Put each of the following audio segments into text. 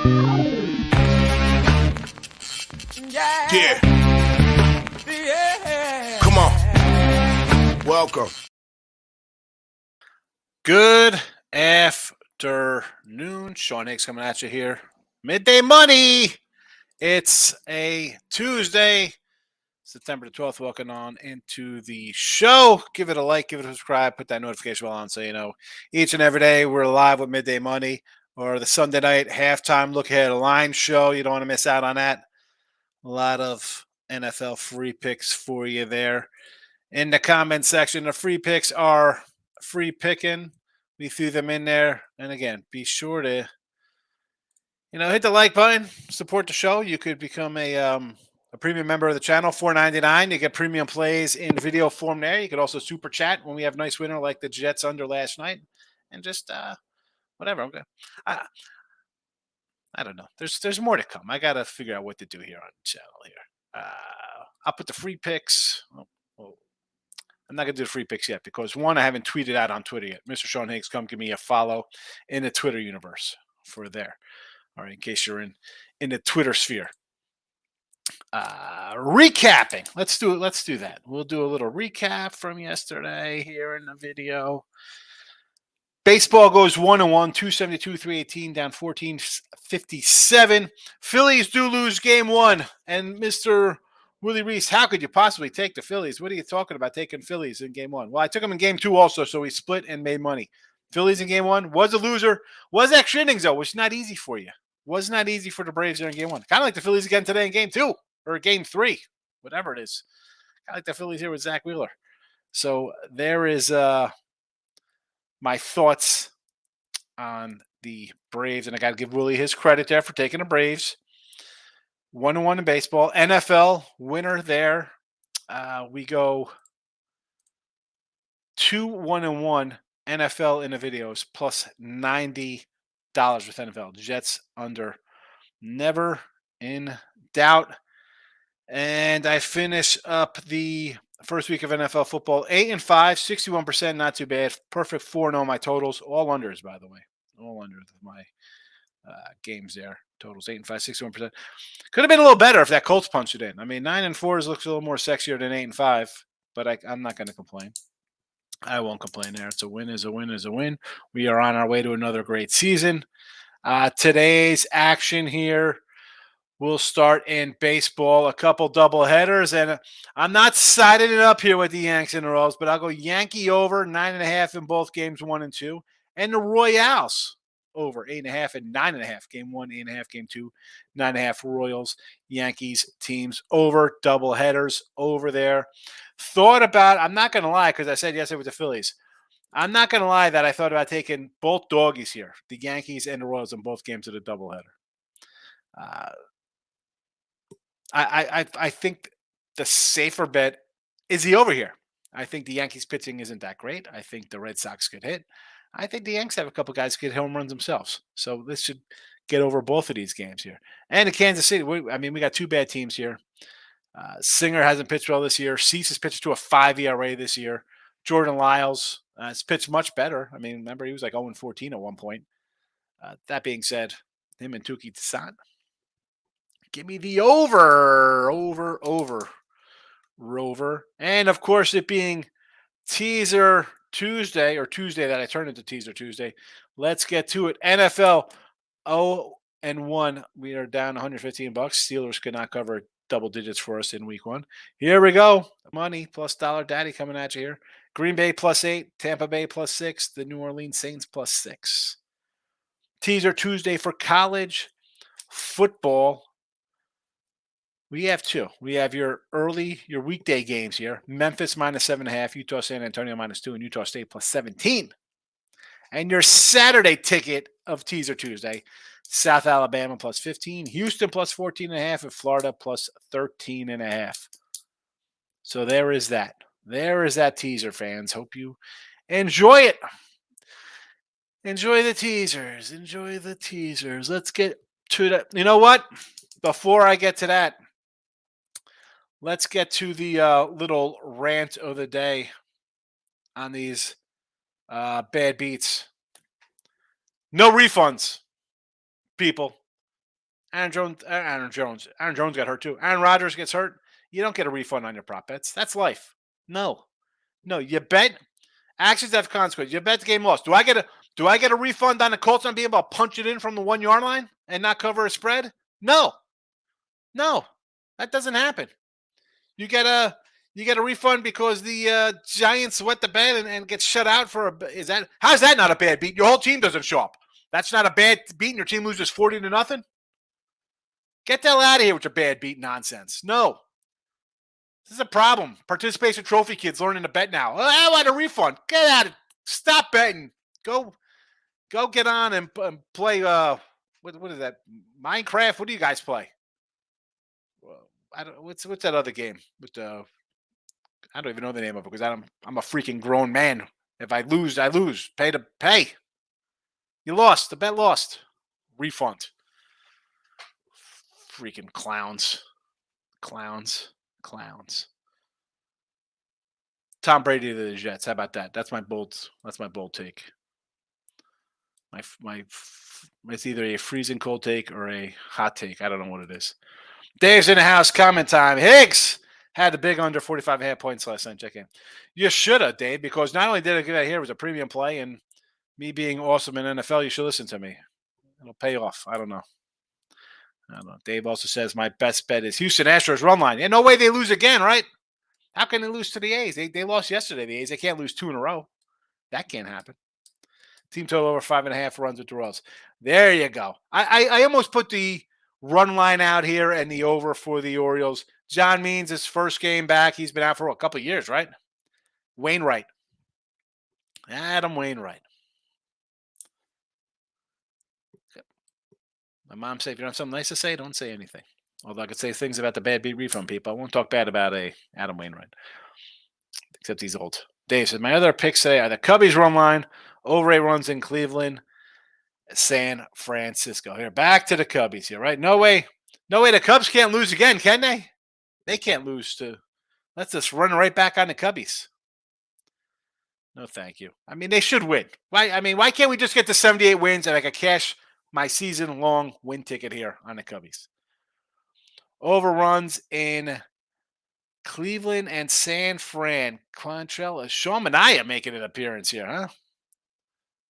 Yeah. Come on. Welcome. Good afternoon. Sean Higgs coming at you here. Midday Money. It's a Tuesday, September the 12th. Welcome on into the show. Give it a like, give it a subscribe, put that notification bell on so you know each and every day we're live with Midday Money or the Sunday night halftime look ahead line show. You don't want to miss out on that. A lot of NFL free picks for you there. In the comment section, the free picks are free picking. We threw them in there. And again, be sure to, hit the like button, support the show. You could become a premium member of the channel, $4.99. You get premium plays in video form there. You could also super chat when we have nice winner like the Jets under last night. And just whatever. Okay. I don't know. There's more to come. I got to figure out what to do here on the channel here. I'll put the free picks. I'm not going to do the free picks yet because, one, I haven't tweeted out on Twitter yet. Mr. Sean Higgs, come give me a follow in the Twitter universe for there. All right, in case you're in the Twitter sphere. Recapping. Let's do that. We'll do a little recap from yesterday here in the video. Baseball goes 1-1, 272, 318, down 14-57. Phillies do lose game one. And Mr. Willie Reese, how could you possibly take the Phillies? What are you talking about taking Phillies in game one? Well, I took them in game two also, so we split and made money. Phillies in game one was a loser. Was extra innings, though, which is not easy for you. Was not easy for the Braves there in game one. Kind of like the Phillies again today in game two or game three, whatever it is. Kind of like the Phillies here with Zach Wheeler. So there is my thoughts on the Braves, and I got to give Willie his credit there for taking the Braves. 1-1 in baseball. NFL winner there. We go 2-1-1 NFL in the videos plus $90 with NFL. Jets under. Never in doubt. And I finish up the first week of NFL football 8-5, 61%, not too bad. Perfect 4-0 my totals. All unders, by the way. All unders of my games there. Totals 8-5, 61%. Could have been a little better if that Colts punched it in. I mean, 9-4 looks a little more sexier than 8-5, but I'm not going to complain. I won't complain there. It's a win, is a win, is a win. We are on our way to another great season. Today's action here will start in baseball. A couple double headers, and I'm not siding it up here with the Yanks and the Royals, but I'll go Yankee over 9.5 in both games 1 and 2, and the Royals over 8.5 and 9.5. Game 1, 8.5. Game 2, 9.5. Royals, Yankees teams over. Double headers over there. Thought about, I'm not going to lie, because I said yesterday with the Phillies, I'm not going to lie that I thought about taking both doggies here, the Yankees and the Royals in both games of the doubleheader. I think the safer bet is the over here. I think the Yankees pitching isn't that great. I think the Red Sox could hit. I think the Yanks have a couple guys who get home runs themselves. So this should get over both of these games here. And in Kansas City, we got two bad teams here. Singer hasn't pitched well this year. Cease has pitched to a 5 ERA this year. Jordan Lyles has pitched much better. I mean, remember, he was like 0-14 at one point. That being said, him and Tuki Toussaint. Give me the over. Rover. And, of course, it being Teaser Tuesday, or Tuesday that I turned into Teaser Tuesday. Let's get to it. NFL 0-1. We are down $115. Steelers could not cover double digits for us in week 1. Here we go. Money plus Dollar Daddy coming at you here. Green Bay plus 8. Tampa Bay plus 6. The New Orleans Saints plus 6. Teaser Tuesday for college football. We have two. We have your weekday games here. Memphis minus 7.5, Utah San Antonio minus 2, and Utah State plus 17. And your Saturday ticket of Teaser Tuesday, South Alabama plus 15, Houston plus 14.5, and Florida plus 13.5. So there is that. There is that teaser, fans. Hope you enjoy it. Enjoy the teasers. Enjoy the teasers. Let's get to that. You know what? Before I get to that, let's get to the little rant of the day on these bad beats. No refunds, people. Aaron Jones got hurt too. Aaron Rodgers gets hurt. You don't get a refund on your prop bets. That's life. No, you bet. Actions have consequences. You bet the game lost. Do I get a refund on the Colts on being able to punch it in from the 1 yard line and not cover a spread? No, that doesn't happen. You get a refund because the Giants wet the bed and get shut out for how's that not a bad beat? Your whole team doesn't show up. That's not a bad beat and your team loses 40-0? Get the hell out of here with your bad beat nonsense. No. This is a problem. Participation trophy kids learning to bet now. I want a refund. Get out of it. Stop betting. Go get on and play what is that? Minecraft? What do you guys play? What's that other game with the I don't even know the name of it because I'm a freaking grown man. If I lose, I lose. Pay. You lost. The bet lost. Refund. Freaking clowns. Tom Brady to the Jets. How about that? That's my bold take. It's either a freezing cold take or a hot take. I don't know what it is. Dave's in the house. Comment time. Higgs had the big under 45.5 points last night. Check in. You should have, Dave, because not only did I get out here, it was a premium play, and me being awesome in NFL, you should listen to me. It'll pay off. I don't know. Dave also says my best bet is Houston Astros run line. Yeah, no way they lose again, right? How can they lose to the A's? They lost yesterday. The A's. They can't lose 2 in a row. That can't happen. Team total over 5.5 runs with the Royals. There you go. I almost put the run line out here and the over for the Orioles. John Means his first game back. He's been out for a couple of years, right? Wainwright. Adam Wainwright. My mom said, if you don't have something nice to say, don't say anything. Although I could say things about the bad beat refund people. I won't talk bad about Adam Wainwright. Except he's old. Dave said, my other picks today are the Cubbies run line, over 8 runs in Cleveland, San Francisco. Here, back to the Cubbies here, right? No way the Cubs can't lose again, can they? They can't lose to. Let's just run right back on the Cubbies. No, thank you. I mean, they should win. Why can't we just get to 78 wins and I can cash my season-long win ticket here on the Cubbies? Overruns in Cleveland and San Fran. Quantrell, Sean Manaea making an appearance here, huh?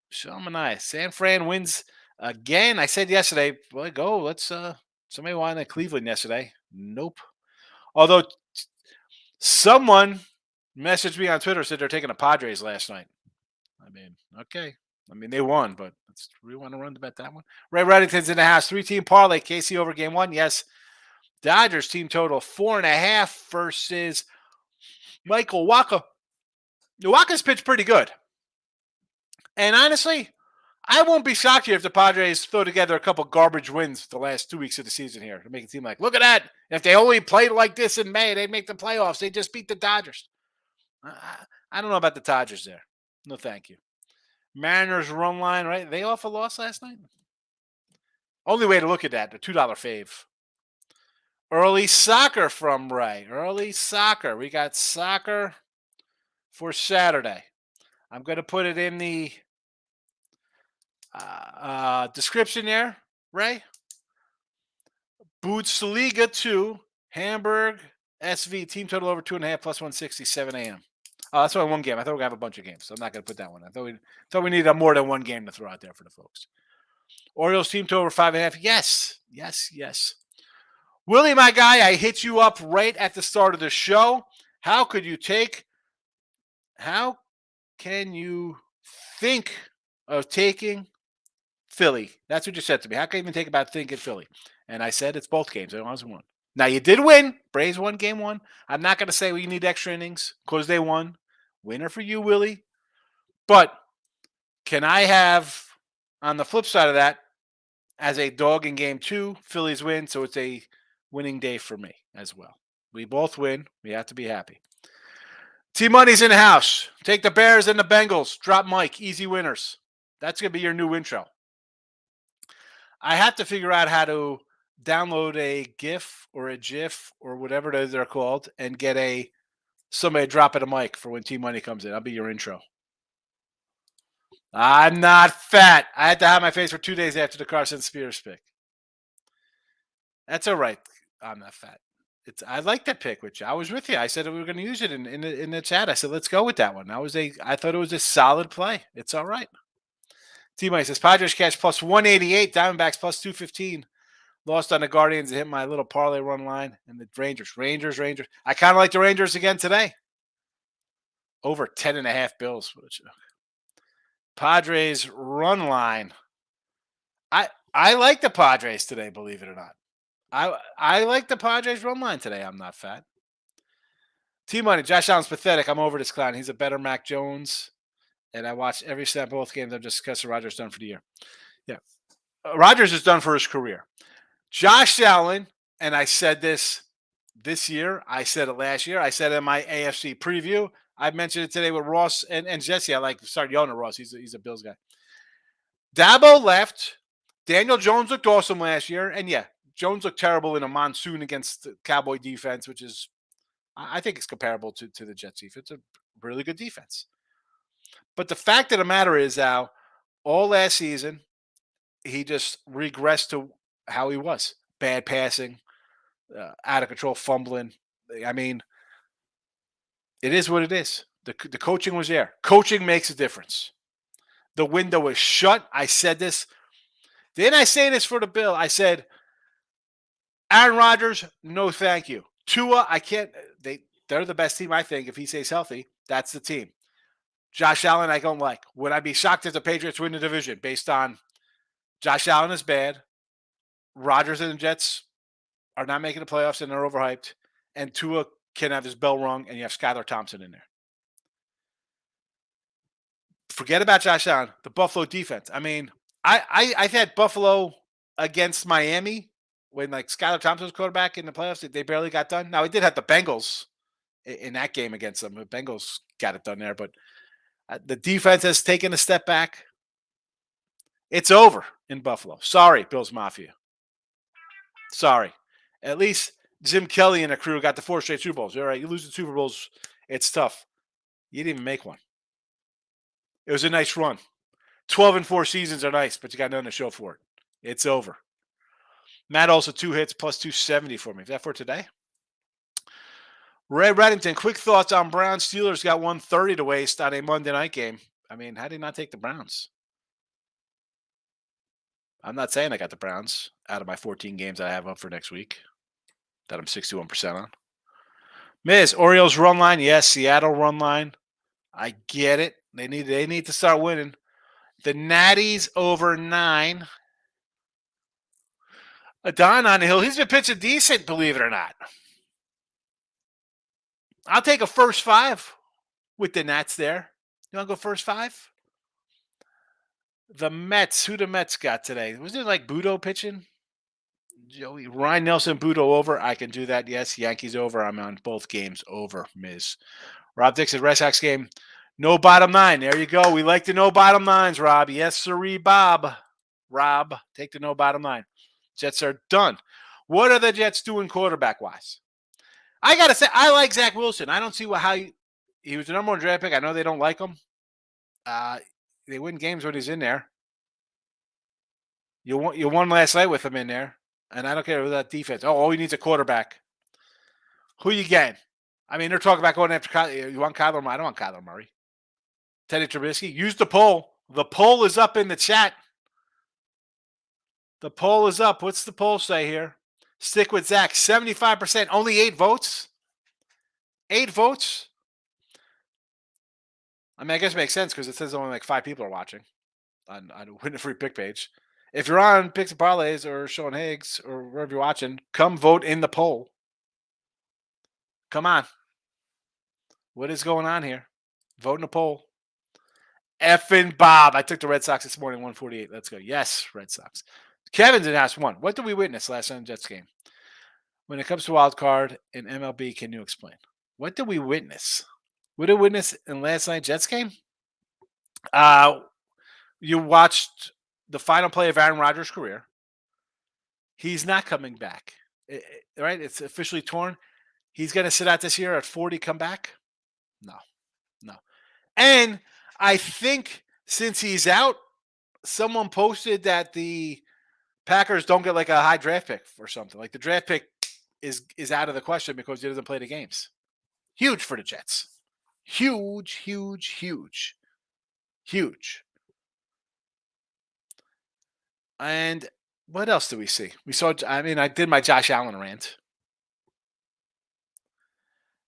Sean Manaea. San Fran wins again. I said yesterday, well, go. Let's. Somebody wanted Cleveland yesterday. Nope. Although someone messaged me on Twitter, said they're taking the Padres last night. I mean, okay. I mean, they won, but we want to run to bet that one. Ray Reddington's in the house. 3-team parlay. KC over game 1. Yes. Dodgers team total 4.5 versus Michael Wacha. Wacha's pitched pretty good. And honestly, I won't be shocked here if the Padres throw together a couple garbage wins the last 2 weeks of the season here to make it seem like, look at that. If they only played like this in May, they'd make the playoffs. They just beat the Dodgers. I don't know about the Dodgers there. No, thank you. Mariners run line, right? They off a loss last night? Only way to look at that, the $2 fave. Early soccer from Ray. Early soccer. We got soccer for Saturday. I'm going to put it in the description there, Ray. Bundesliga 2, Hamburg, SV, team total over 2.5 plus 160, 7 a.m. Oh, that's only one game. I thought we were going to have a bunch of games, so I'm not going to put that one. I thought we needed more than one game to throw out there for the folks. Orioles team total over 5.5. Yes. Willie, my guy, I hit you up right at the start of the show. How can you think of taking Philly? That's what you said to me. How can you even think about thinking Philly? And I said it's both games. It was one. Now, you did win. Braves won game 1. I'm not going to say we need extra innings because they won. Winner for you, Willie. But can I have, on the flip side of that, as a dog in game 2, Phillies win, so it's a winning day for me as well. We both win. We have to be happy. T-Money's in the house. Take the Bears and the Bengals. Drop Mike. Easy winners. That's going to be your new intro. I have to figure out how to download a GIF or a GIF or whatever it is they're called and get somebody dropping a mic for when T-Money comes in. I'll be your intro. I'm not fat. I had to hide my face for 2 days after the Carson Spears pick. That's all right. I'm not fat. I like that pick with you. I was with you. I said we were going to use it in the chat. I said let's go with that one. I thought it was a solid play. It's all right. T-Mike says Padres cash plus 188, Diamondbacks plus 215. Lost on the Guardians and hit my little parlay run line. And the Rangers. I kind of like the Rangers again today. Over 10.5 Bills. Padres run line. I like the Padres today, believe it or not. I like the Padres run line today. I'm not fat. T-Money, Josh Allen's pathetic. I'm over this clown. He's a better Mac Jones. And I watched every snap, both games. I'm just discussing Rodgers done for the year. Yeah. Rodgers is done for his career. Josh Allen, and I said this year. I said it last year. I said it in my AFC preview. I mentioned it today with Ross and Jesse. I started yelling at Ross. He's a Bills guy. Dabo left. Daniel Jones looked awesome last year. And yeah, Jones looked terrible in a monsoon against the Cowboy defense, which is, I think it's comparable to the Jets defense. It's a really good defense. But the fact of the matter is, Al, all last season, he just regressed to how he was. Bad passing, out of control, fumbling. I mean, it is what it is. The coaching was there. Coaching makes a difference. The window is shut. I said this. Didn't I say this for the Bill? I said, Aaron Rodgers, no thank you. Tua, I can't. They're the best team, I think, if he stays healthy. That's the team. Josh Allen, I don't like. Would I be shocked if the Patriots win the division based on Josh Allen is bad, Rodgers and the Jets are not making the playoffs and they're overhyped, and Tua can have his bell rung, and you have Skylar Thompson in there. Forget about Josh Allen, the Buffalo defense. I mean, I've had Buffalo against Miami when like Skylar Thompson was quarterback in the playoffs. They barely got done. Now, he did have the Bengals in that game against them. The Bengals got it done there, but the defense has taken a step back. It's over in Buffalo. Sorry, Bills Mafia. Sorry. At least Jim Kelly and the crew got the 4 straight Super Bowls. All right, you lose the Super Bowls, it's tough. You didn't even make one. It was a nice run. 12-4 seasons are nice, but you got nothing to show for it. It's over. Matt also 2 hits plus 270 for me. Is that for today? Ray Reddington, quick thoughts on Browns. Steelers got 130 to waste on a Monday night game. I mean, how did he not take the Browns? I'm not saying I got the Browns out of my 14 games I have up for next week that I'm 61% on. Miz, Orioles run line. Yes, Seattle run line. I get it. They need to start winning. The Natties over 9. Adon on the hill. He's been pitching decent, believe it or not. I'll take a first 5 with the Nats there. You want to go first 5? The Mets. Who the Mets got today? Was it like Budo pitching? Joey Ryan Nelson, Budo over. I can do that. Yes, Yankees over. I'm on both games over, Miz. Rob Dixon, Red Sox game. No bottom 9. There you go. We like the no bottom 9s, Rob. Yes, sirree, Bob. Rob, take the no bottom 9. Jets are done. What are the Jets doing quarterback-wise? I got to say, I like Zach Wilson. I don't see how he was the number 1 draft pick. I know they don't like him. They win games when he's in there. You won last night with him in there. And I don't care about that defense. Oh, all he needs a quarterback. Who you getting? I mean, they're talking about going after Kyler. You want Kyler Murray? I don't want Kyler Murray. Teddy Trubisky. Use the poll. The poll is up in the chat. The poll is up. What's the poll say here? Stick with Zach. 75%. Only 8 votes. 8 votes. I mean, I guess it makes sense because it says only like 5 people are watching on Win a Free Pick page. If you're on Picks and Parlays or Sean Higgs or wherever you're watching, come vote in the poll. Come on. What is going on here? Vote in the poll. Effing Bob. I took the Red Sox this morning, 148. Let's go. Yes, Red Sox. Kevin's in House 1. What did we witness last night in the Jets game? When it comes to wild card in MLB, can you explain? What did we witness? What did we witness in last night's Jets game? You watched the final play of Aaron Rodgers' career. He's not coming back. Right? It's officially torn. He's going to sit out this year at 40, come back? No. And I think since he's out, someone posted that the Packers don't get like a high draft pick or something. Like the draft pick is out of the question because he doesn't play the games. Huge for the Jets. Huge, huge, huge, huge. And what else do we see? We saw. I mean, I did my Josh Allen rant.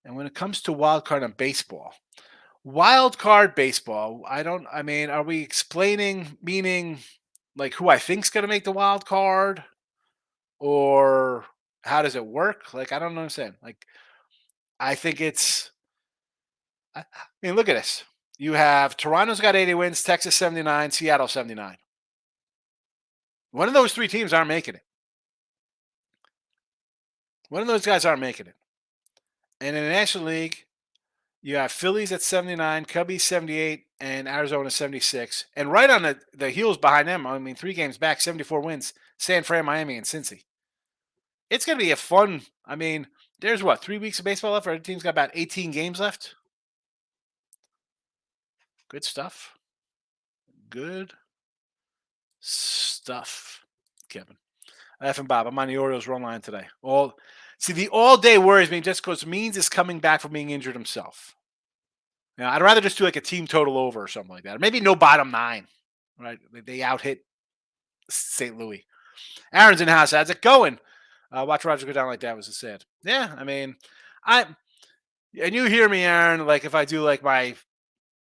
And when it comes to wild card on baseball, wild card baseball, I don't. I mean, are we explaining meaning like who I think's going to make the wild card, or how does it work? Like I don't understand. Like I think it's. I mean, look at this. You have Toronto's got 80 wins, Texas 79, Seattle 79. One of those three teams aren't making it. One of those guys aren't making it. And in the National League, you have Phillies at 79, Cubbies 78, and Arizona 76. And right on the heels behind them, I mean, 3 games back, 74 wins, San Fran, Miami, and Cincy. It's going to be a fun, I mean, there's what, 3 weeks of baseball left? Our team's got about 18 games left. Good stuff. Good stuff, Kevin. F and Bob, I'm on the Orioles run line today. The all day worries me just because Means is coming back from being injured himself. I'd rather just do like a team total over or something like that. Or maybe no bottom 9. Right? They out hit St. Louis. Aaron's in the house. How's it going? Watch Roger go down like that was a sad. Yeah, I mean, and you hear me, Aaron, like if I do like my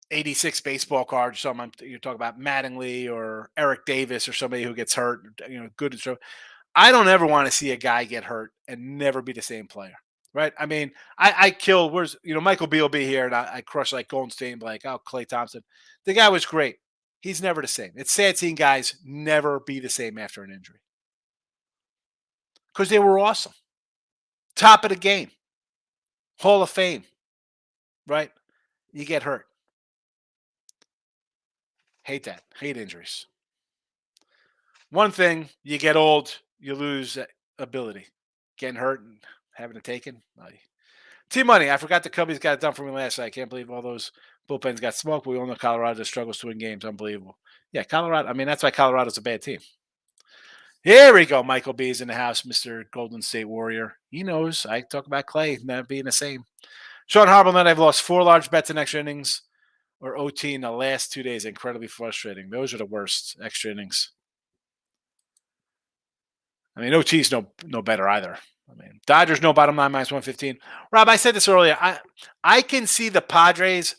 86 baseball card or something, you're talking about Mattingly or Eric Davis or somebody who gets hurt, good and so. I don't ever want to see a guy get hurt and never be the same player. Right? I mean, I kill. Michael B will be here, and I crush like Golden State and be like, oh, Klay Thompson. The guy was great. He's never the same. It's sad seeing guys never be the same after an injury because they were awesome. Top of the game, Hall of Fame. Right? You get hurt. Hate that. Hate injuries. One thing, you get old, you lose ability. Getting hurt and having it taken. T-Money, I forgot the Cubbies got it done for me last night. I can't believe all those bullpens got smoked. We all know Colorado just struggles to win games. Unbelievable. Yeah, Colorado. I mean, that's why Colorado's a bad team. Here we go. Michael B is in the house, Mr. Golden State Warrior. He knows. I talk about Klay not being the same. Sean Harbleman, I've lost 4 large bets in extra innings or OT in the last 2 days. Incredibly frustrating. Those are the worst extra innings. I mean, OT's no better either. I mean, Dodgers no bottom line minus 115. Rob, I said this earlier. I can see the Padres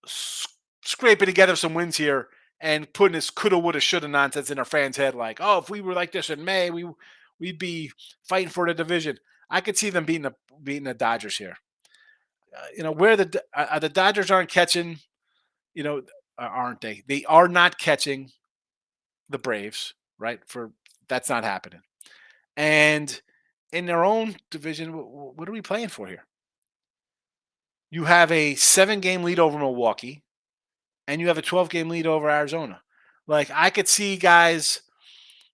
scraping together some wins here and putting this coulda, woulda, shoulda nonsense in our fans' head. Like, oh, if we were like this in May, we'd be fighting for the division. I could see them beating the Dodgers here. Where the Dodgers aren't catching, aren't they? They are not catching the Braves, right? That's not happening. And in their own division, what are we playing for here? You have a 7-game lead over Milwaukee, and you have a 12-game lead over Arizona. Like, I could see guys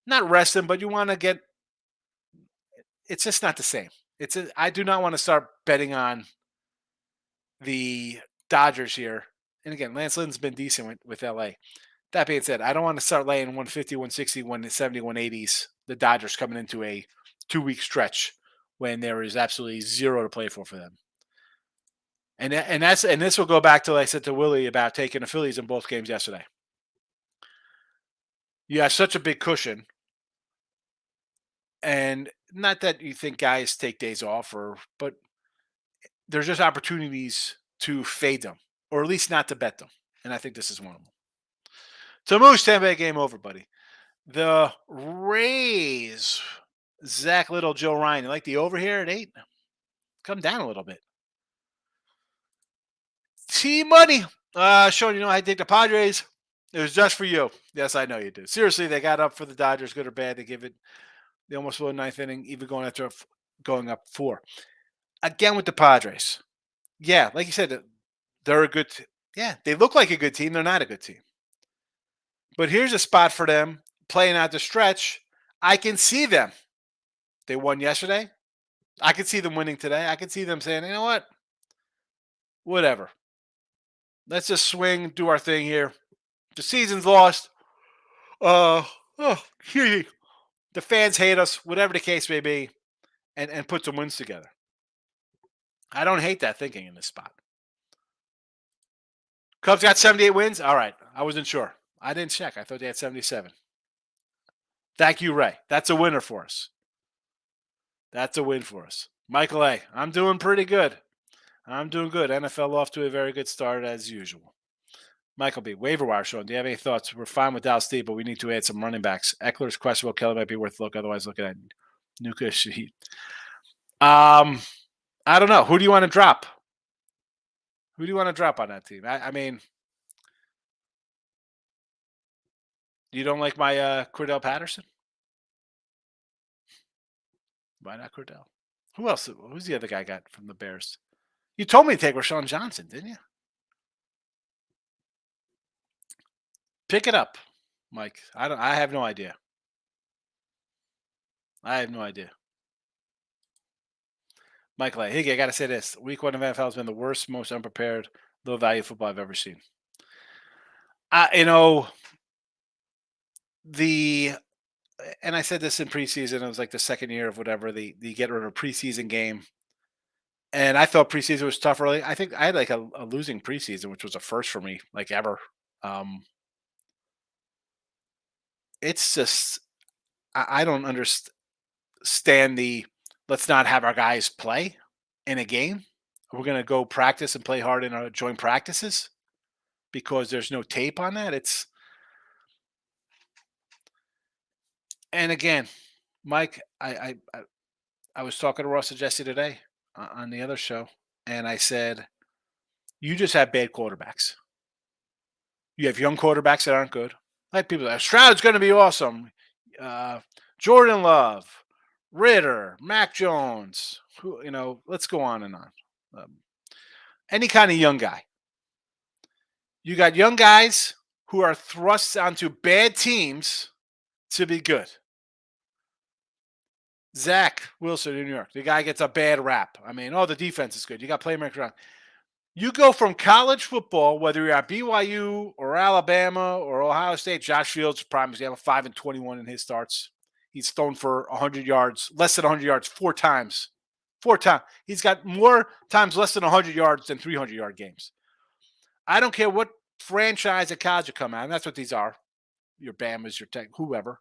not resting, but you want to get – it's just not the same. I do not want to start betting on the Dodgers here. And again, Lance Lynn's been decent with L.A. That being said, I don't want to start laying 150, 160, 170, 180s. The Dodgers coming into a 2-week stretch when there is absolutely zero to play for them. And this will go back to what I said to Willie about taking the Phillies in both games yesterday. You have such a big cushion. And not that you think guys take days off, but there's just opportunities to fade them, or at least not to bet them. And I think this is one of them. So Moose, Tampa Bay game over, buddy. The Rays, Zach Little, Joe Ryan. You like the over here at 8? Come down a little bit. T-Money. Sean, I dig the Padres. It was just for you. Yes, I know you do. Seriously, they got up for the Dodgers, good or bad. They almost won 9th inning, even going up 4. Again with the Padres. Yeah, like you said, they're a good yeah, they look like a good team. They're not a good team. But here's a spot for them playing out the stretch. I can see them. They won yesterday. I could see them winning today. I could see them saying, you know what? Whatever. Let's just swing, do our thing here. The season's lost. The fans hate us, whatever the case may be, and put some wins together. I don't hate that thinking in this spot. Cubs got 78 wins? All right. I wasn't sure. I didn't check. I thought they had 77. Thank you, Ray. That's a winner for us. That's a win for us. Michael A., I'm doing pretty good. I'm doing good. NFL off to a very good start as usual. Michael B., waiver wire Sean. Do you have any thoughts? We're fine with Dallas Steve, but we need to add some running backs. Eckler's questionable. Kelly might be worth a look. Otherwise, looking at Nuka Sheet. I don't know. Who do you want to drop? Who do you want to drop on that team? I mean, you don't like my Cordell Patterson? Why not Cordell? Who else? Who's the other guy got from the Bears? You told me to take Rashawn Johnson, didn't you? Pick it up, Mike. I have no idea. I have no idea. Michael A. Higgy, I got to say this. Week 1 of NFL has been the worst, most unprepared, low-value football I've ever seen. And I said this in preseason. It was like the second year of whatever, the get rid of a preseason game. And I thought preseason was tough early. I think I had like a losing preseason, which was a first for me, like ever. It's just, I don't understand let's not have our guys play in a game. We're going to go practice and play hard in our joint practices because there's no tape on that. And again, Mike, I was talking to Ross and Jesse today on the other show, and I said, you just have bad quarterbacks. You have young quarterbacks that aren't good. Like people that Stroud's going to be awesome. Jordan Love, Ritter, Mac Jones, let's go on and on. Any kind of young guy. You got young guys who are thrust onto bad teams to be good. Zach Wilson in New York. The guy gets a bad rap. I mean, the defense is good. You got playmakers around. You go from college football, whether you're at BYU or Alabama or Ohio State, Josh Fields, prime example, 5-21 in his starts. He's thrown for 100 yards, less than 100 yards, 4 times. 4 times. He's got more times less than 100 yards than 300-yard games. I don't care what franchise at college you come out, and that's what these are. Your Bamas, your Tech, whoever.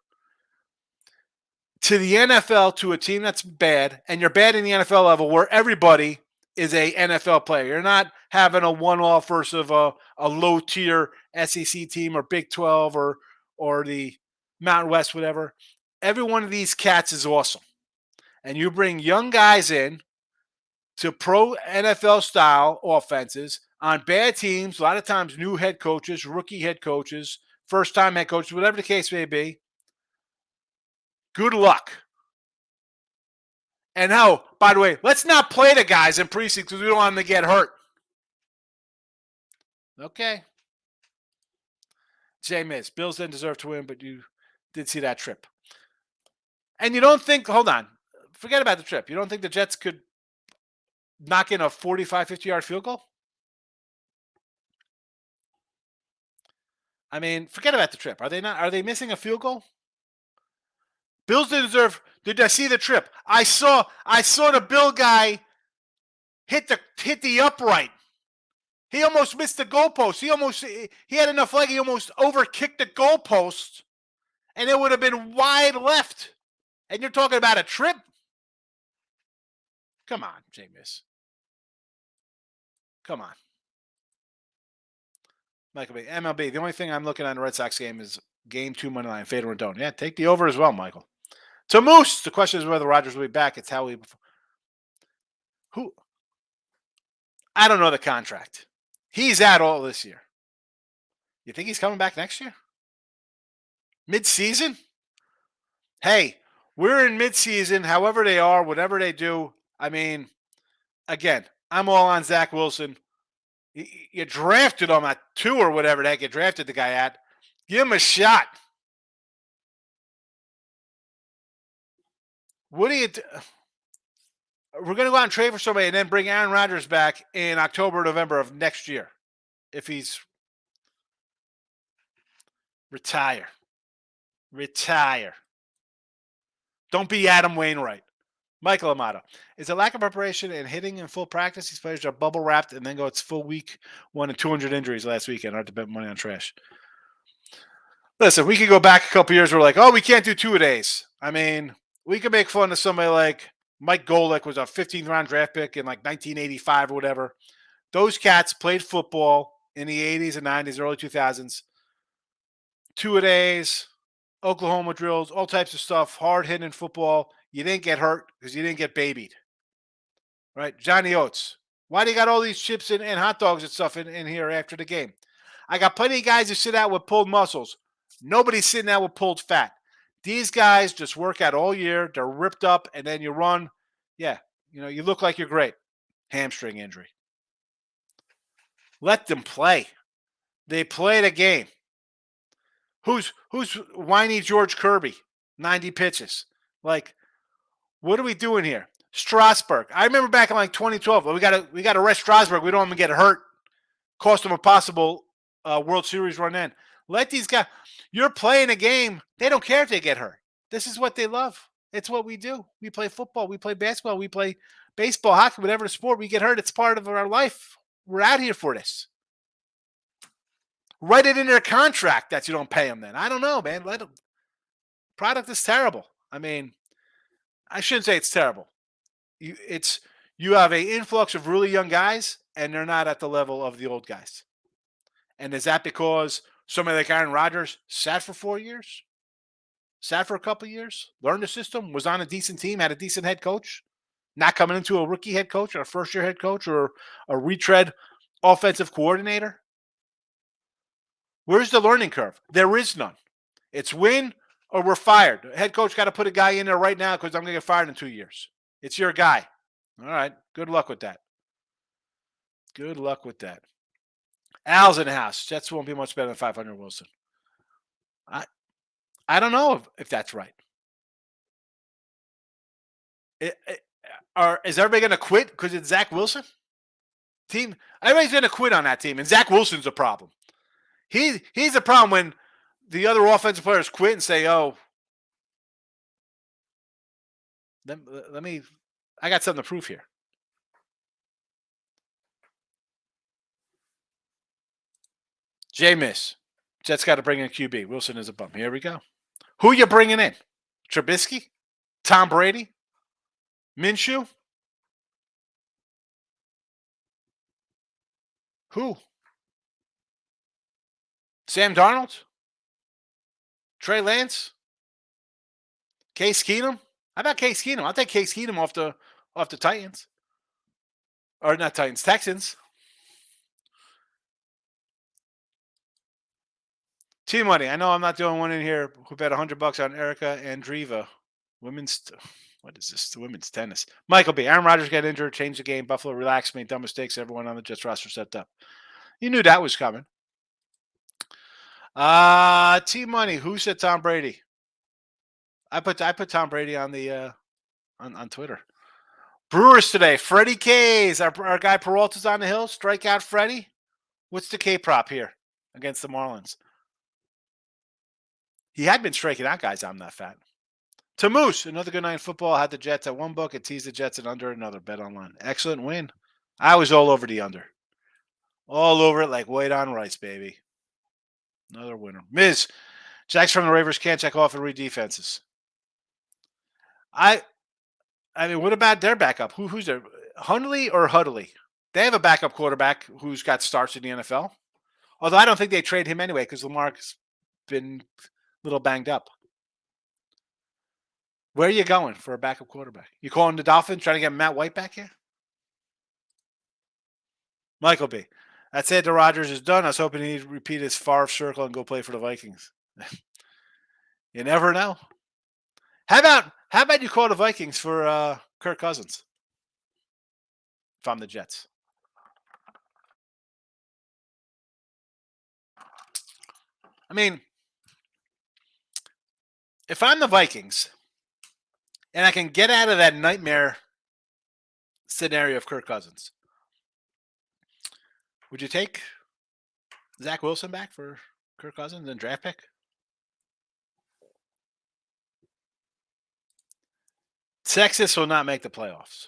To the NFL, to a team that's bad, and you're bad in the NFL level where everybody is a NFL player. You're not having a one-off versus a low-tier SEC team or Big 12 or the Mountain West, whatever. Every one of these cats is awesome. And you bring young guys in to pro NFL-style offenses on bad teams, a lot of times new head coaches, rookie head coaches, first-time head coaches, whatever the case may be. Good luck. And by the way, let's not play the guys in preseason because we don't want them to get hurt. Okay. Jay Miz, Bills didn't deserve to win, but you did see that trip. And you don't think, hold on, forget about the trip. You don't think the Jets could knock in a 45, 50-yard field goal? I mean, forget about the trip. Are they missing a field goal? Bills didn't deserve. Did I see the trip? I saw the Bill guy hit the upright. He almost missed the goalpost. He had enough leg. He almost overkicked the goalpost, and it would have been wide left. And you're talking about a trip? Come on, Jameis. Come on. Michael B. MLB. The only thing I'm looking at in the Red Sox game is game 2 money line, fade or don't. Yeah, take the over as well, Michael. To Moose, the question is whether Rodgers will be back. It's how who? I don't know the contract. He's out all this year. You think he's coming back next year? Mid-season? Hey, we're in mid-season. However they are, whatever they do. I mean, again, I'm all on Zach Wilson. You drafted him at 2 or whatever the heck you drafted the guy at. Give him a shot. What do you do? We're going to go out and trade for somebody and then bring Aaron Rodgers back in October, November of next year. If he's retire. Don't be Adam Wainwright. Michael Amato. Is a lack of preparation and hitting in full practice? These players are bubble wrapped and then go it's full week one and 200 injuries last weekend. Hard to bet money on trash. Listen, we could go back a couple years. We're like, oh, we can't do 2-a-days. I mean, we could make fun of somebody like Mike Golick was a 15th round draft pick in like 1985 or whatever. Those cats played football in the 80s and 90s, early 2000s. 2-a-days, Oklahoma drills, all types of stuff, hard hitting football. You didn't get hurt because you didn't get babied. Right? Johnny Oates. Why do you got all these chips and hot dogs and stuff in here after the game? I got plenty of guys who sit out with pulled muscles. Nobody's sitting out with pulled fat. These guys just work out all year. They're ripped up, and then you run. Yeah, you look like you're great. Hamstring injury. Let them play. They played a game. Who's whiny George Kirby? 90 pitches. Like, what are we doing here? Strasburg. I remember back in like 2012. We got to arrest Strasburg. We don't want him to get hurt. Cost him a possible World Series run in. Let these guys. You're playing a game. They don't care if they get hurt. This is what they love. It's what we do. We play football. We play basketball. We play baseball, hockey, whatever the sport. We get hurt. It's part of our life. We're out here for this. Write it in their contract that you don't pay them then. I don't know, man. Let them. Product is terrible. I mean, I shouldn't say it's terrible. You have an influx of really young guys, and they're not at the level of the old guys. And is that because somebody like Aaron Rodgers sat for 4 years? Sat for a couple of years? Learned the system? Was on a decent team? Had a decent head coach? Not coming into a rookie head coach or a first-year head coach or a retread offensive coordinator? Where's the learning curve? There is none. It's win or we're fired. The head coach got to put a guy in there right now because I'm going to get fired in 2 years. It's your guy. All right. Good luck with that. Good luck with that. Al's in the house. Jets won't be much better than 500 Wilson. I don't know if that's right. Is everybody going to quit because it's Zach Wilson? Team, everybody's going to quit on that team, and Zach Wilson's a problem. He's a problem when the other offensive players quit and say, "Oh, let me. I got something to prove here." J-Miss. Jets got to bring in QB. Wilson is a bum. Here we go. Who you bringing in? Trubisky? Tom Brady? Minshew? Who? Sam Darnold? Trey Lance? Case Keenum? How about Case Keenum? I'll take Case Keenum off the Titans. Or not Titans, Texans. Team money. I know I'm not the only one in here who bet $100 on Erica Andreeva. What is this? The women's tennis. Michael B. Aaron Rodgers got injured, changed the game. Buffalo relaxed, made dumb mistakes. Everyone on the Jets roster stepped up. You knew that was coming. Team money. Who said Tom Brady? I put Tom Brady on the on Twitter. Brewers today. Freddie K's. Our guy Peralta's on the hill. Strikeout Freddie. What's the K prop here against the Marlins? He had been striking out guys. I'm not fat. To Moose, another good night in football. Had the Jets at one book. It teased the Jets at under another. Bet online. Excellent win. I was all over the under. All over it like white on rice, baby. Another winner. Miz, Jacks from the Ravers can't check off and read defenses. I mean, what about their backup? Who's there? Hundley or Huddley? They have a backup quarterback who's got starts in the NFL. Although I don't think they trade him anyway because Lamar's been a little banged up. Where are you going for a backup quarterback? You calling the Dolphins trying to get Matt White back here? Michael B. That said, the Rodgers is done. I was hoping he'd repeat his Favre circle and go play for the Vikings. You never know. How about you call the Vikings for Kirk Cousins? If I'm the Jets. I mean, if I'm the Vikings and I can get out of that nightmare scenario of Kirk Cousins, would you take Zach Wilson back for Kirk Cousins and draft pick? Texas will not make the playoffs.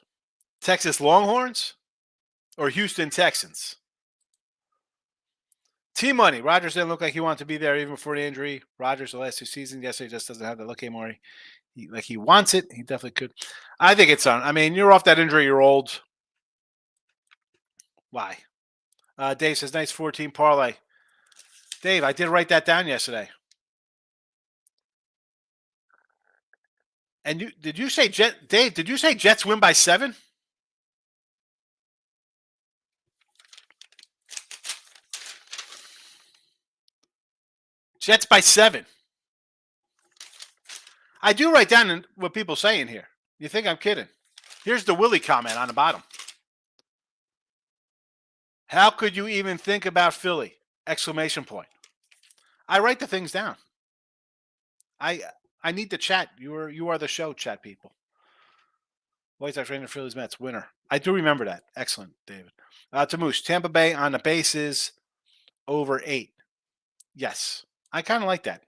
Texas Longhorns or Houston Texans? Team money. Rodgers didn't look like he wanted to be there even before the injury. Rodgers the last 2 seasons, yesterday just doesn't have the look anymore. He wants it. He definitely could. I think it's on. I mean, you're off that injury. You're old. Why? Dave says, nice 14 parlay. Dave, I did write that down yesterday. And did you say Dave? Did you say Jets win by 7? Jets by 7. I do write down what people saying here. You think I'm kidding? Here's the Willie comment on the bottom. How could you even think about Philly? Exclamation point. I write the things down. I need the chat. You are the show, chat people. White Sox Rangers Phillies Mets winner. I do remember that. Excellent, David. Tamush, Tampa Bay on the bases over 8. Yes, I kind of like that.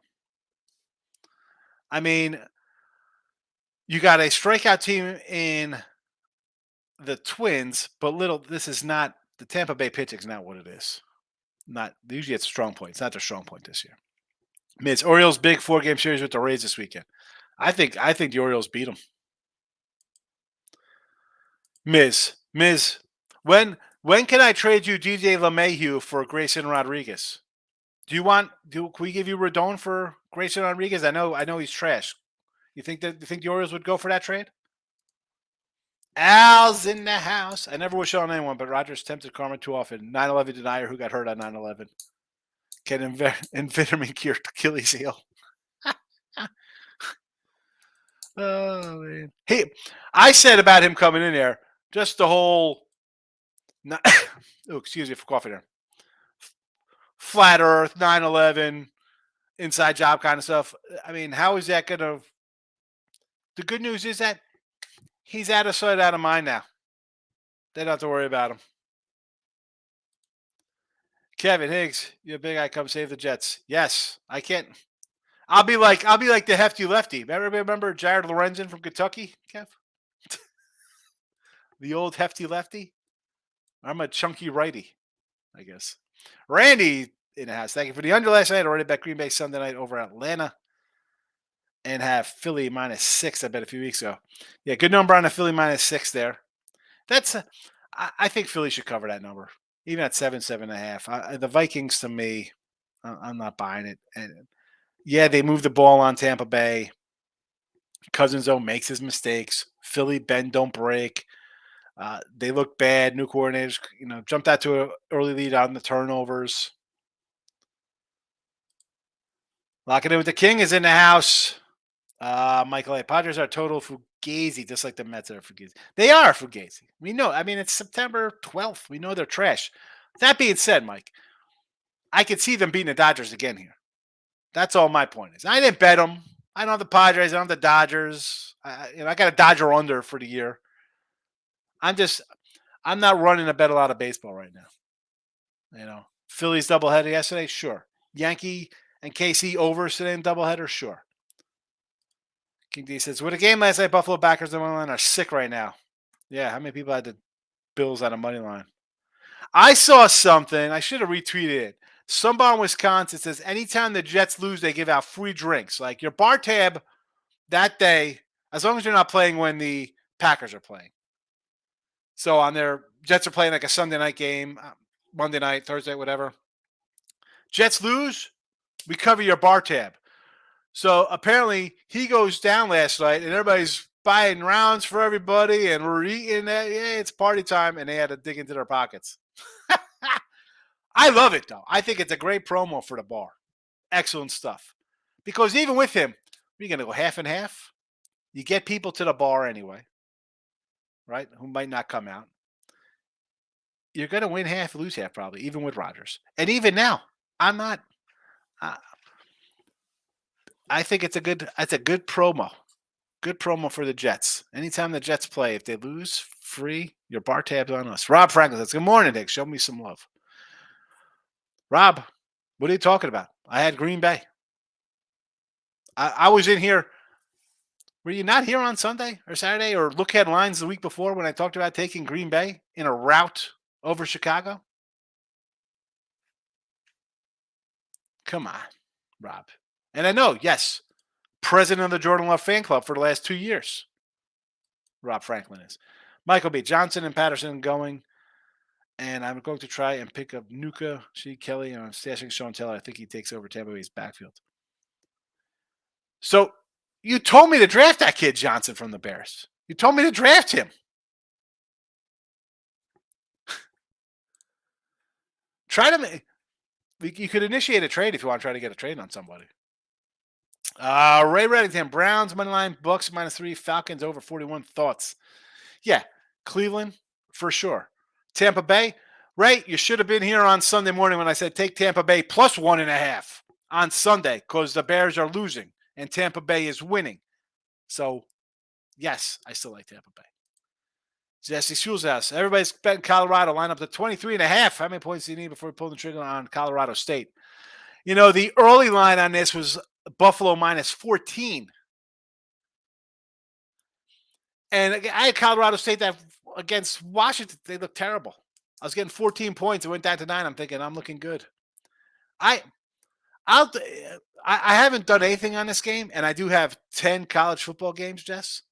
I mean, you got a strikeout team in the Twins, but this is not the Tampa Bay pitching is not what it is. Not usually it's a strong point. It's not their strong point this year. Miz, Orioles big 4-game series with the Rays this weekend. I think the Orioles beat them. Miz, when can I trade you DJ LeMahieu for Grayson Rodriguez? Can we give you Rodon for Grayson Rodriguez? I know he's trash. You think the Orioles would go for that trade? Al's in the house. I never wish it on anyone, but Rodgers tempted karma too often. 9/11 denier who got hurt on 9/11. Can vitamin cure Achilles heel? Oh man. Hey, I said about him coming in there, just the whole excuse me for coughing there. Flat Earth, 9/11, inside job kind of stuff. I mean, how is that going to... The good news is that he's out of sight, out of mind now. They don't have to worry about him. Kevin Higgs, you a big guy, come save the Jets. Yes, I can't. I'll be like the hefty lefty. Remember Jared Lorenzen from Kentucky, Kev? The old hefty lefty? I'm a chunky righty, I guess. Randy in the house. Thank you for the under last night. Already bet Green Bay Sunday night over Atlanta. And have Philly -6, I bet a few weeks ago. Yeah, good number on the Philly -6 there. I think Philly should cover that number. Even at 7.5. The Vikings, to me, I'm not buying it. And yeah, they move the ball on Tampa Bay. Cousins, though, makes his mistakes. Philly, bend, don't break. They look bad. New coordinators, jumped out to an early lead on the turnovers. Locking in with the King is in the house. Michael A. Padres are total fugazi, just like the Mets are fugazi. They are fugazi. We know. I mean, it's September 12th. We know they're trash. That being said, Mike, I could see them beating the Dodgers again here. That's all my point is. I didn't bet them. I don't have the Padres. I don't have the Dodgers. I got a Dodger under for the year. I'm not running to bet a lot of baseball right now. Phillies doubleheader yesterday, sure. Yankee and KC overs today in doubleheader, sure. King D says, with a game last night, Buffalo backers on the money line are sick right now. Yeah, how many people had the Bills on a money line? I saw something. I should have retweeted it. Somebody in Wisconsin says, anytime the Jets lose, they give out free drinks. Like your bar tab that day, as long as you're not playing when the Packers are playing. So on their Jets are playing like a Sunday night game, Monday night, Thursday, whatever. Jets lose, we cover your bar tab. So apparently he goes down last night and everybody's buying rounds for everybody and we're eating. Yeah, it's party time. And they had to dig into their pockets. I love it, though. I think it's a great promo for the bar. Excellent stuff. Because even with him, we're going to go half and half. You get people to the bar anyway, right, who might not come out. You're going to win half, lose half probably, even with Rodgers. And even now, I'm not. I think it's a good promo. Good promo for the Jets. Anytime the Jets play, if they lose, free, your bar tab's on us. Rob Franklin says, good morning, Dick. Show me some love. Rob, what are you talking about? I had Green Bay. I was in here. Were you not here on Sunday or Saturday or look headlines the week before when I talked about taking Green Bay in a rout over Chicago? Come on, Rob. And I know, yes, president of the Jordan Love fan club for the last 2 years. Rob Franklin is. Michael B. Johnson and Patterson going. And I'm going to try and pick up Nuka, Kelly, and I'm stashing Sean Taylor. I think he takes over Tampa Bay's backfield. So you told me to draft that kid Johnson from the Bears. You told me to draft him. Try to. You could initiate a trade if you want to try to get a trade on somebody. Ray Reddington, Browns money line, Bucks -3, Falcons over 41. Thoughts? Yeah, Cleveland for sure. Tampa Bay, Ray, you should have been here on Sunday morning when I said take Tampa Bay plus 1.5 on Sunday because the Bears are losing and Tampa Bay is winning. So, yes, I still like Tampa Bay. Jesse Schulzhaus, everybody's betting Colorado, line up to 23.5. How many points do you need before we pull the trigger on Colorado State? You know, the early line on this was Buffalo -14. And I had Colorado State that against Washington, they look terrible. I was getting 14 points. It went down to 9. I'm thinking I'm looking good. I haven't done anything on this game, and I do have 10 college football games, Jess.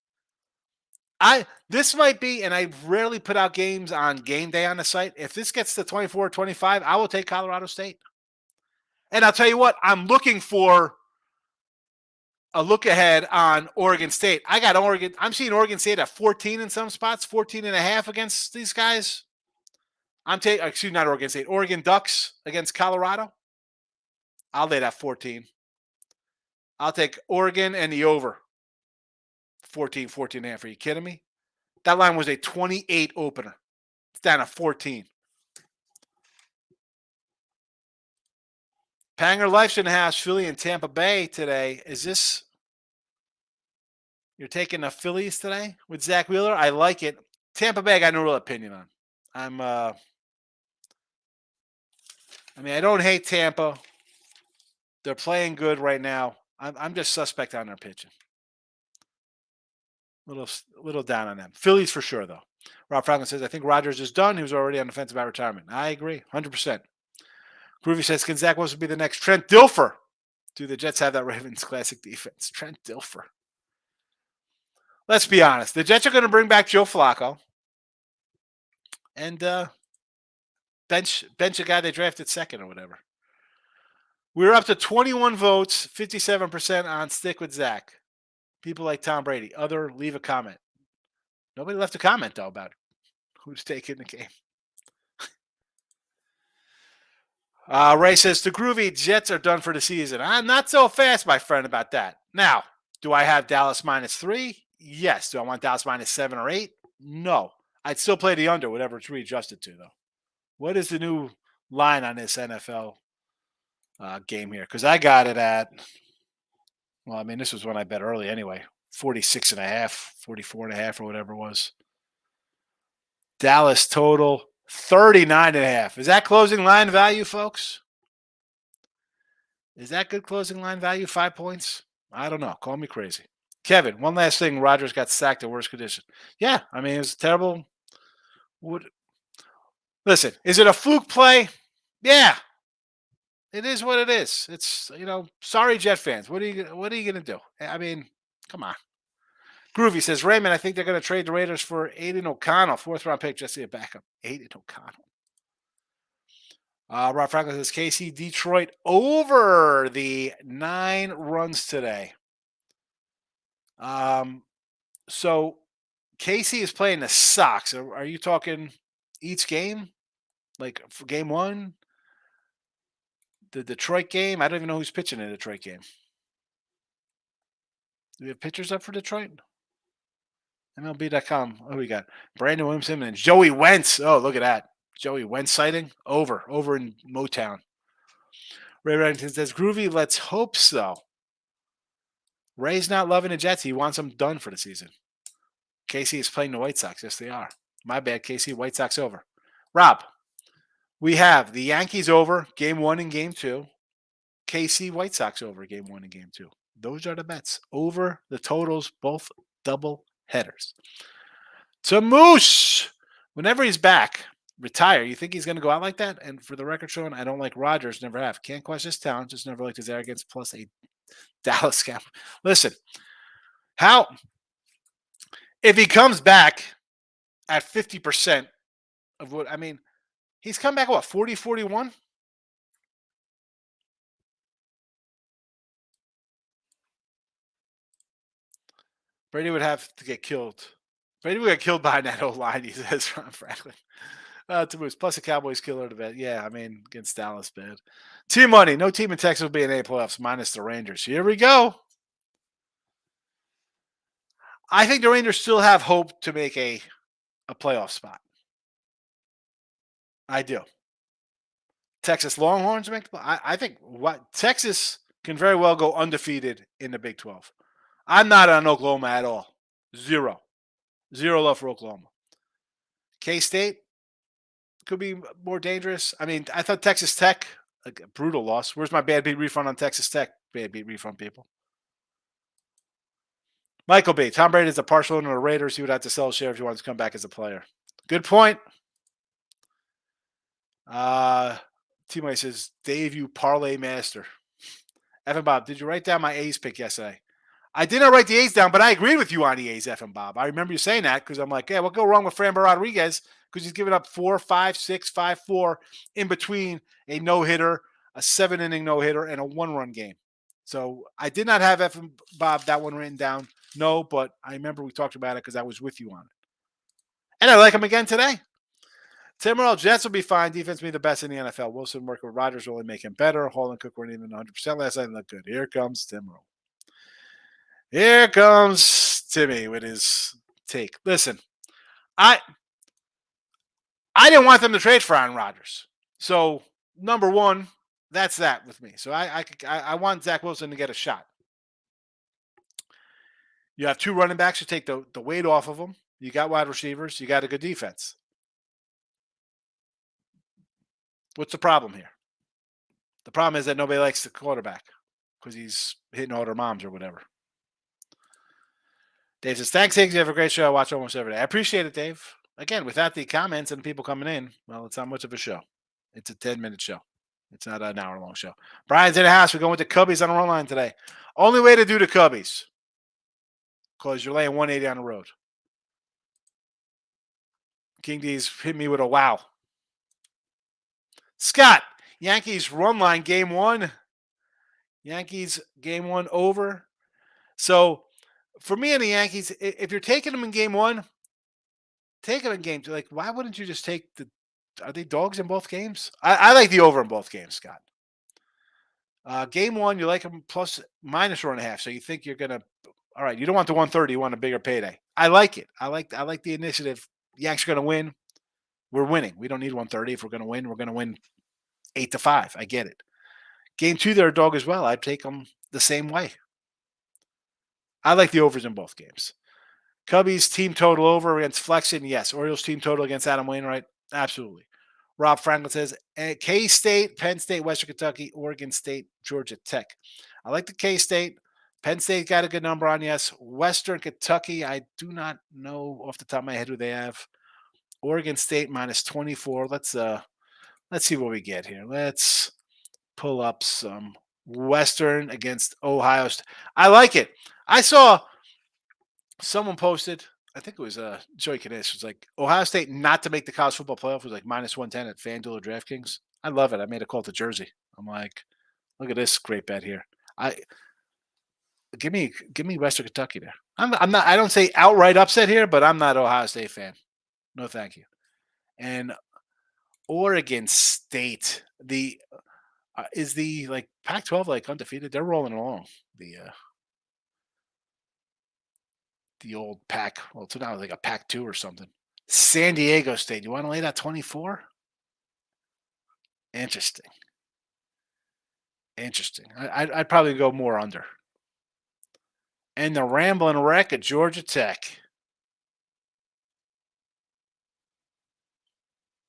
This might be, and I rarely put out games on game day on the site. If this gets to 24-25, I will take Colorado State. And I'll tell you what, I'm looking for a look ahead on Oregon State. I got Oregon. I'm seeing Oregon State at 14 in some spots, 14.5 against these guys. Not Oregon State, Oregon Ducks against Colorado. I'll lay that 14. I'll take Oregon and the over. 14.5. Are you kidding me? That line was a 28 opener. It's down to 14. Panger Life's in the house. Philly and Tampa Bay today. Is this... You're taking the Phillies today with Zach Wheeler? I like it. Tampa Bay, I got no real opinion on. I don't hate Tampa. They're playing good right now. I'm just suspect on their pitching. Little down on them. Phillies for sure, though. Rob Franklin says, I think Rodgers is done. He was already on the fence about retirement. I agree, 100%. Groovy says, can Zach Wilson be the next Trent Dilfer? Do the Jets have that Ravens classic defense? Trent Dilfer. Let's be honest. The Jets are going to bring back Joe Flacco and bench a guy they drafted second or whatever. We're up to 21 votes, 57% on stick with Zach. People like Tom Brady. Other, leave a comment. Nobody left a comment, though, about who's taking the game. Ray says, the Groovy Jets are done for the season. I'm not so fast, my friend, about that. Now, do I have Dallas -3? Yes. Do I want Dallas -7 or 8? No. I'd still play the under, whatever it's readjusted to, though. What is the new line on this NFL game here? Because I got it at, this was when I bet early anyway, 46.5, 44.5 or whatever it was. Dallas total 39.5. Is that closing line value, folks? Is that good closing line value? 5 points? I don't know. Call me crazy. Kevin, one last thing. Rodgers got sacked in worse condition. Yeah, it was terrible. Listen, is it a fluke play? Yeah. It is what it is. It's, sorry, Jet fans. What are you going to do? Come on. Groovy says, Raymond, I think they're going to trade the Raiders for Aiden O'Connell. 4th-round pick, just to get backup. Aiden O'Connell. Rob Franklin says, KC Detroit over the 9 runs today. So KC is playing the Sox. Are you talking each game? Like for game 1? The Detroit game? I don't even know who's pitching in the Detroit game. Do we have pitchers up for Detroit? MLB.com. What do we got? Brandon Williamson and Joey Wentz. Oh, look at that. Joey Wentz sighting. Over in Motown. Ray Reddington says, Groovy, let's hope so. Ray's not loving the Jets. He wants them done for the season. KC is playing the White Sox. Yes, they are. My bad, KC. White Sox over. Rob, we have the Yankees over game 1 and game 2. KC White Sox over game 1 and game 2. Those are the bets. Over the totals, both double headers. To Moose, whenever he's back, retire. You think he's going to go out like that? And for the record showing, I don't like Rodgers. Never have. Can't question his talent. Just never liked his arrogance. Plus a Dallas cap. Listen, how if he comes back at 50% of what I mean, he's come back what 40, 41? Brady would have to get killed. Brady would get killed behind that whole line, he says, Ron Franklin. To Moose. Plus a Cowboys killer to bet. Yeah, I mean, against Dallas, bad. Team money. No team in Texas will be in A playoffs minus the Rangers. Here we go. I think the Rangers still have hope to make a playoff spot. I do. Texas Longhorns make the I think what Texas can very well go undefeated in the Big 12. I'm not on Oklahoma at all. Zero. Zero love for Oklahoma. K-State could be more dangerous. I mean, I thought Texas Tech, a brutal loss. Where's my bad beat refund on Texas Tech? Bad beat refund, people. Michael B. Tom Brady is a partial owner of the Raiders. He would have to sell a share if he wants to come back as a player. Good point. Teammate says, Dave, you parlay master. Evan Bob, did you write down my A's pick yesterday? I did not write the A's down, but I agreed with you on the A's, Evan Bob. I remember you saying that because I'm like, yeah, what go wrong with Framber Rodriguez? Because he's giving up 4, 5, 6, 5, 4 in between a no-hitter, a 7-inning no-hitter, and a 1-run game. So I did not have Evan Bob that one written down. No, but I remember we talked about it because I was with you on it. And I like him again today. Tim Morrell, Jets will be fine. Defense will be the best in the NFL. Wilson working with Rodgers will only make him better. Hall and Cook weren't even 100% last night and look good. Here comes Tim Morrell. Here comes Timmy with his take. Listen, I didn't want them to trade for Aaron Rodgers. So, number one, that's that with me. So I want Zach Wilson to get a shot. You have two running backs to take the weight off of them. You got wide receivers. You got a good defense. What's the problem here? The problem is that nobody likes the quarterback because he's hitting all their moms or whatever. Dave says, thanks, Higgs. You have a great show. I watch almost every day. I appreciate it, Dave. Again, without the comments and people coming in, well, it's not much of a show. It's a 10-minute show. It's not an hour-long show. Brian's in the house. We're going with the Cubbies on the run line today. Only way to do the Cubbies, because you're laying 180 on the road. King D's hit me with a wow. Scott, Yankees run line game one. Yankees game one over. So for me and the Yankees, if you're taking them in game one, take them in game two. Like, why wouldn't you just take the? Are they dogs in both games? I like the over in both games, Scott. Game one, you like them plus minus 1.5. So you think you're gonna. All right, you don't want the 130. You want a bigger payday. I like it. I like the initiative. Yanks are gonna win. We're winning. We don't need 130. If we're gonna win, we're gonna win 8-5. I get it. Game two, they're a dog as well. I'd take them the same way. I like the overs in both games. Cubbies team total over against Flexen, yes. Orioles team total against Adam Wainwright, absolutely. Rob Franklin says K-State, Penn State, Western Kentucky, Oregon State, Georgia Tech. I like the K-State. Penn State got a good number on, yes. Western Kentucky, I do not know off the top of my head who they have. Oregon State minus 24. Let's see what we get here. Let's pull up some Western against Ohio State. I like it. I saw someone posted, I think it was Joey Canis, was like, Ohio State not to make the college football playoff was like minus 110 at FanDuel or DraftKings. I love it. I made a call to Jersey. I'm like, look at this great bet here. Give me Western Kentucky there. I'm not. I don't say outright upset here, but I'm not an Ohio State fan. No, thank you. And Oregon State, is the like Pac-12 like undefeated? They're rolling along. The old Pac. Well, it's now like a Pac-2 or something. San Diego State. You want to lay that 24? Interesting. I'd probably go more under. And the Rambling Wreck at Georgia Tech.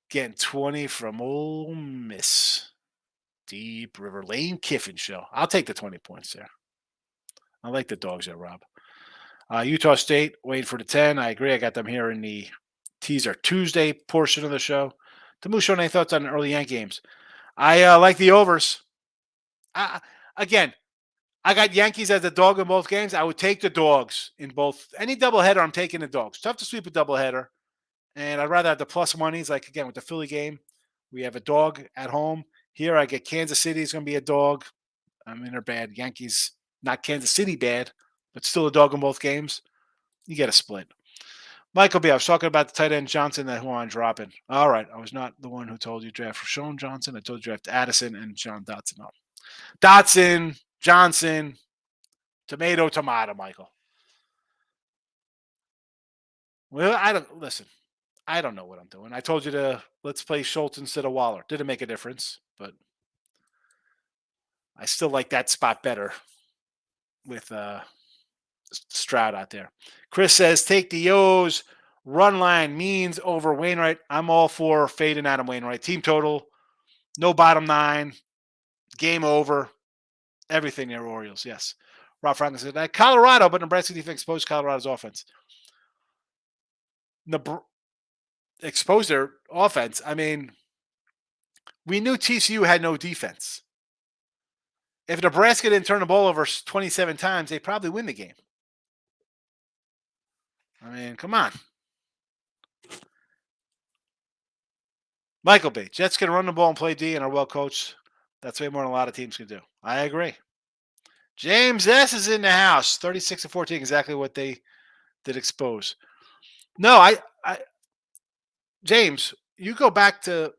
Getting 20 from Ole Miss. Deep River Lane Kiffin show. I'll take the 20 points there. I like the dogs there, Rob. Utah State, waiting for the 10. I agree. I got them here in the teaser Tuesday portion of the show. The Moose Show, any thoughts on early Yankee games? I like the overs. Again, I got Yankees as a dog in both games. I would take the dogs in both. Any doubleheader, I'm taking the dogs. Tough to sweep a doubleheader. And I'd rather have the plus monies. Like, again, with the Philly game, we have a dog at home. Here, I get Kansas City is going to be a dog. I mean, they're bad. Yankees, not Kansas City bad, but still a dog in both games. You get a split. Michael B., I was talking about the tight end Johnson that who I'm dropping. All right. I was not the one who told you draft Rashawn Johnson. I told you draft Addison and John Dotson. No. Dotson, Johnson, tomato, Michael. Well, I don't know what I'm doing. I told you to let's play Schultz instead of Waller. Didn't make a difference, but I still like that spot better with Stroud out there. Chris says, take the O's. Run line means over Wainwright. I'm all for fading Adam Wainwright. Team total, no bottom 9, game over, everything there, Orioles. Yes. Rob Franklin said, Colorado, but Nebraska defense exposed Colorado's offense. Exposed their offense. I mean, we knew TCU had no defense. If Nebraska didn't turn the ball over 27 times, they probably win the game. I mean, come on. Michael B. Jets can run the ball and play D and are well coached. That's way more than a lot of teams can do. I agree. James S. is in the house. 36-14, exactly what they did expose. No, I James, you go back to,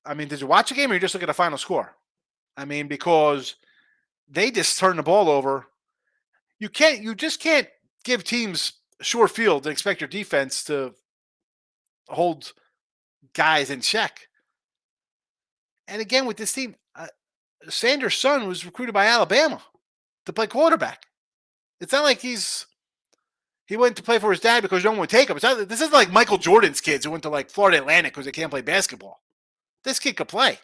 I mean, did you watch the game or you just look at the final score? I mean, because they just turned the ball over. You just can't give teams short field and expect your defense to hold guys in check. And again, with this team, Sanders' son was recruited by Alabama to play quarterback. It's not like he went to play for his dad because no one would take him. This isn't like Michael Jordan's kids who went to like Florida Atlantic because they can't play basketball. This kid could play.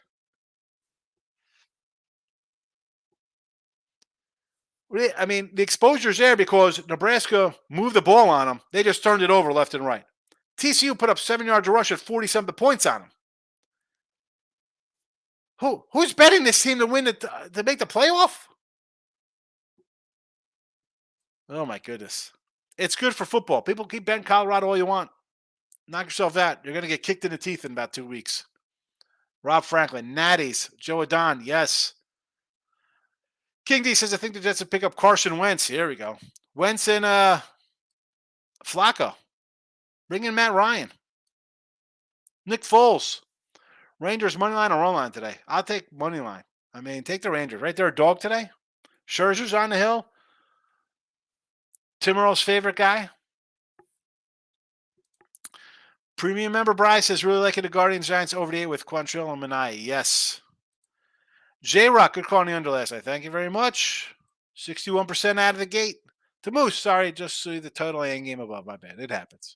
I mean, the exposure's there because Nebraska moved the ball on them. They just turned it over left and right. TCU put up 7 yards of rush at 40-something points on them. Who's betting this team to win to make the playoff? Oh my goodness. It's good for football. People keep betting Colorado all you want. Knock yourself out. You're going to get kicked in the teeth in about 2 weeks. Rob Franklin, Natties, Joe Adon, yes. King D says, I think the Jets would pick up Carson Wentz. Here we go. Wentz and Flacco. Bring in Matt Ryan. Nick Foles. Rangers money line or run line today? I'll take money line. I mean, take the Rangers. Right there, a dog today. Scherzer's on the hill. Tim Earl's favorite guy. Premium member Bryce says, really liking the Guardians Giants over the 8 with Quantrill and Manai. Yes. J-Rock, good call on the under last night. Thank you very much. 61% out of the gate. To Moose, sorry, just see the total and game above. My bad. It happens.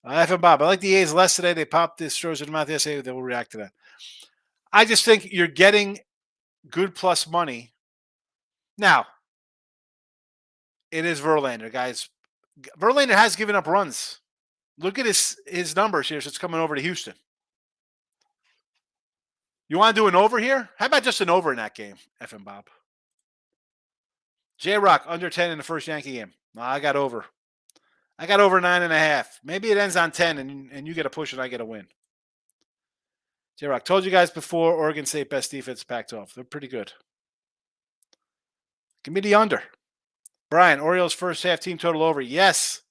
F and Bob, I like the A's less today. They popped this throws in the mouth yesterday. They will react to that. I just think you're getting good plus money. Now, it is Verlander, guys. Verlander has given up runs. Look at his numbers here. So it's coming over to Houston. You want to do an over here? How about just an over in that game, F and Bob? J-Rock, under 10 in the first Yankee game. No, I got over. I got over 9.5. Maybe it ends on 10 and you get a push and I get a win. J-Rock, told you guys before, Oregon State best defense Pac-12. They're pretty good. Give me the under. Brian, Orioles first half team total over. Yes.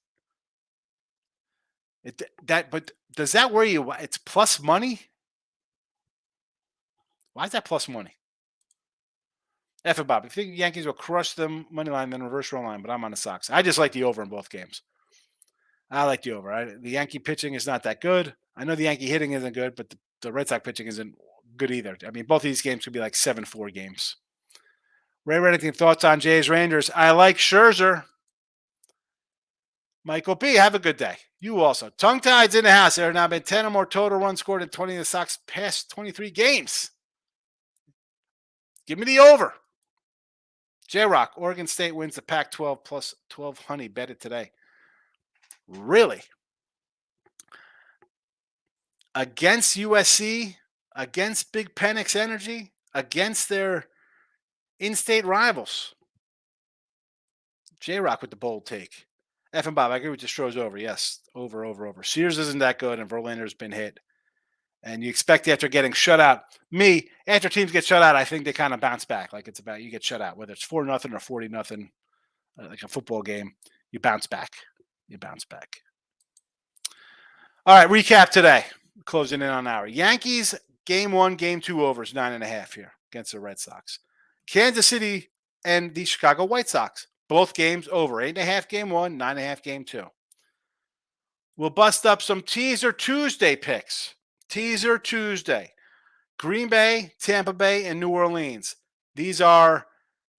But does that worry you? It's plus money? Why is that plus money? F and Bob. If you think the Yankees will crush them money line, then reverse roll line, but I'm on the Sox. I just like the over in both games. I like the over. The Yankee pitching is not that good. I know the Yankee hitting isn't good, but the Red Sox pitching isn't good either. I mean, both of these games could be like 7-4 games. Ray Reddington, thoughts on Jays Rangers? I like Scherzer. Michael B., have a good day. You also. Tongue Tide's in the house. There have now been 10 or more total runs scored in 20 of the Sox past 23 games. Give me the over. J-Rock, Oregon State wins the Pac-12 plus 12 honey. Bet it today. Really? Against USC, against Big Penix Energy, against their in-state rivals. J-Rock with the bold take. F and Bob, I agree with the Stros over. Yes, over. Sears isn't that good, and Verlander's been hit. And you expect after getting shut out. After teams get shut out, I think they kind of bounce back. Like it's about you get shut out, whether it's 4-0 or 40-0, like a football game, you bounce back. All right, recap today. Closing in on an hour. Yankees, game 1, game 2 overs, 9.5 here against the Red Sox. Kansas City and the Chicago White Sox. Both games over. 8.5 game 1, 9.5 game 2. We'll bust up some Teaser Tuesday picks. Teaser Tuesday. Green Bay, Tampa Bay, and New Orleans. These are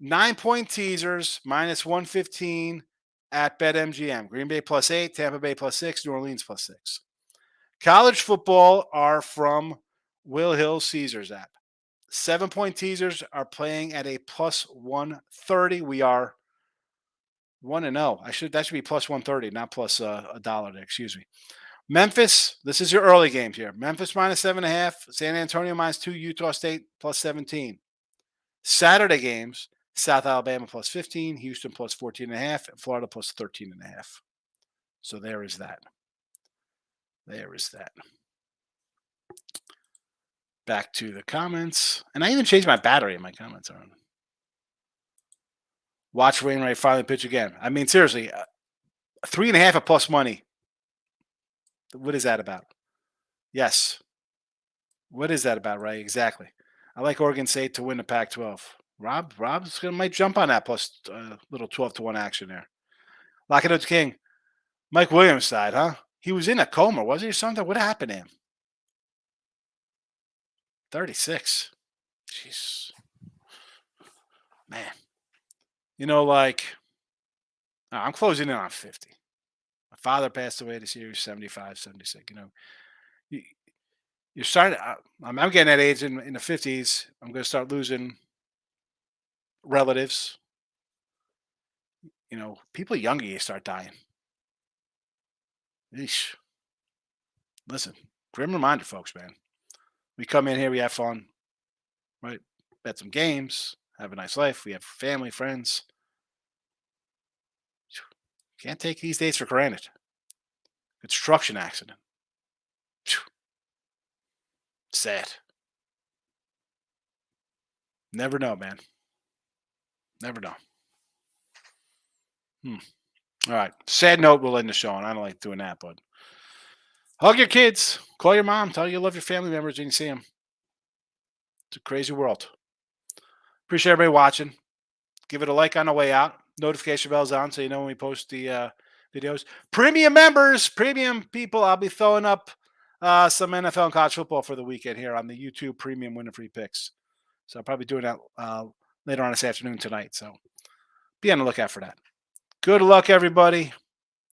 9-point teasers, minus 115 at BetMGM. Green Bay plus 8, Tampa Bay plus 6, New Orleans plus 6. College football are from Will Hill Caesars app. 7-point teasers are playing at a plus 130. We are 1-0. That should be plus 130, not plus a dollar there. Excuse me. Memphis, this is your early games here. Memphis minus 7.5, San Antonio minus 2, Utah State plus 17. Saturday games, South Alabama plus 15, Houston plus 14.5, and Florida plus 13.5. So there is that. Back to the comments. And I even changed my battery in my comments. Watch Wainwright finally pitch again. I mean, seriously, 3.5 at plus money. What is that about? Yes. What is that about, right? Exactly. I like Oregon State to win the Pac-12. Rob's might jump on that plus little 12-1 action there. Lock it up to King. Mike Williams died, huh? He was in a coma, wasn't he, or something? What happened to him? 36. Jeez. Man. I'm closing in on 50. My father passed away this year. He was 75, 76. You're starting. I'm getting that age in the 50s. I'm going to start losing relatives. People younger, you start dying. Eesh. Listen, grim reminder, folks, man. We come in here, we have fun, right? Bet some games, have a nice life. We have family, friends. Can't take these days for granted. Construction accident. Sad. Never know, man. Never know. All right. Sad note, we'll end the show, and I don't like doing that, but hug your kids. Call your mom. Tell her you love your family members when you see them. It's a crazy world. Appreciate everybody watching. Give it a like on the way out. Notification bells on so you know when we post the videos. Premium members, premium people, I'll be throwing up some NFL and college football for the weekend here on the YouTube Premium Winner Free Picks. So I'll probably be doing that later on this afternoon tonight. So be on the lookout for that. Good luck, everybody.